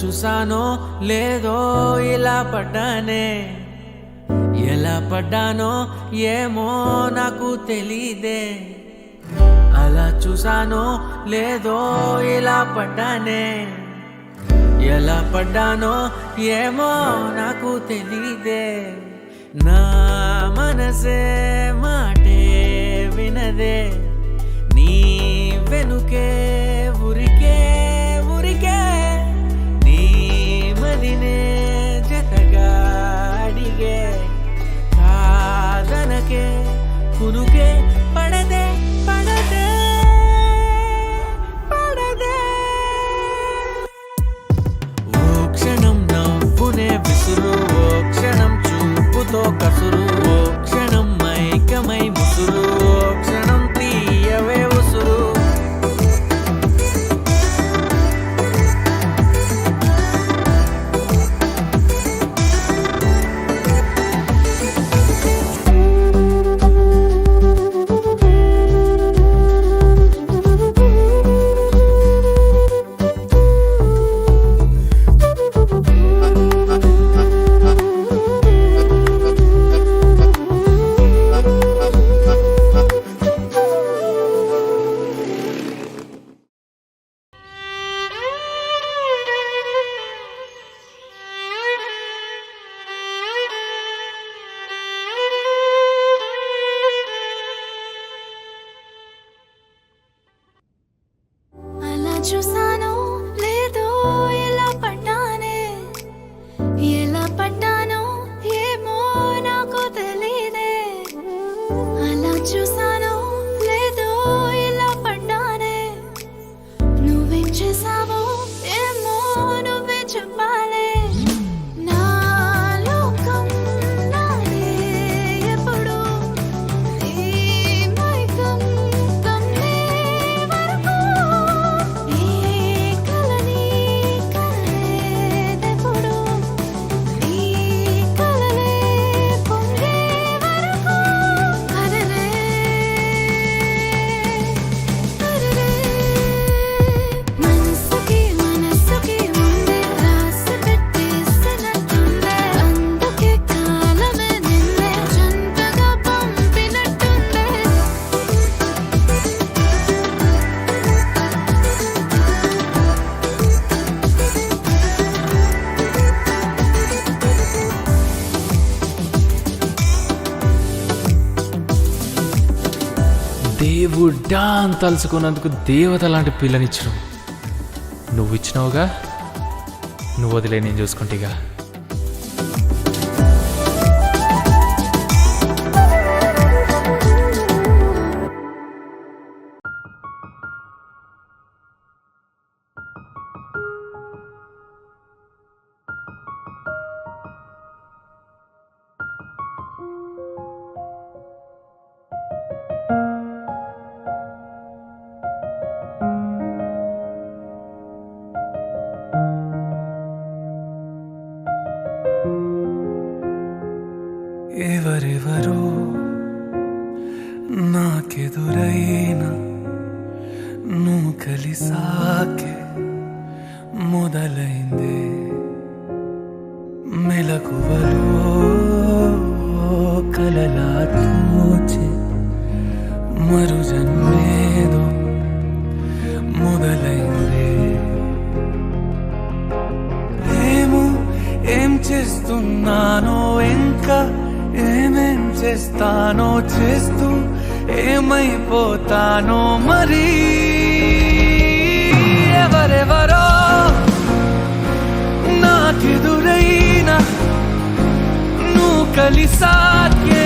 చూసానో లేదో ఇలా పడ్డానే, ఎలా పడ్డానో ఏమో నాకు తెలీదే. అలా చూసానో లేదో ఇలా పడ్డానే, ఎలా పడ్డానో ఏమో నాకు తెలీదే. నా మనసే మాటే వినదే, నీ వెనుకే ఉరికే ఉరికే, నీ మదినే జతగా అడిగే. కాదనకే కునుకే పడదే పడదే పడదే. ఓ క్షణం నవ్వునే విసురు, ఓ క్షణం చూపుతో కసురు, ఓ క్షణం మైకమై ముసురు, ఓ క్షణం తీయవే ఉసురు. చూసానో లేదో ఎలా పడ్డానే, ఎలా పడ్డానో ఏమో నాకు తెలీదే. అలా చూసానో లేదో ఎలా పడ్డానే, నువ్వేం చేసావో ఏమో నువ్వే చెప్పాలే. నా లోకం నాదే ఎప్పుడు, ఈ మైకం కమ్మే వరకు, ఈ కలని కలలేదెప్పుడు, ఈ కలలే పొంగే వరకు. అరెరే అరెరే, మనసుకి మనసుకి ముందే రాసి పెట్టేసినట్టుందే, అందుకే కాలమే నిన్నే జంటగా పంపినట్టుందే. దేవుడా అని తలుచుకున్నందుకు దేవత లాంటి పిల్లనిచ్చినావు. నువ్వు ఇచ్చినావుగా, నువ్వు వదిలే నేను చూసుకుంటేగా. ఎవరెవరో నాకెదురైనా నువ్వు కలిసాకే మొదలైందే. మెలకువలో కలలా తోచే మరు జన్మేదో మొదలైందే. ఏం చేస్తున్నానో ఇంకా ఏమేం చేస్తానో చేస్తూ ఏమైపోతానో మరి. ఎవరెవరో నాకెదురైనా నువ్వు కలిసాకే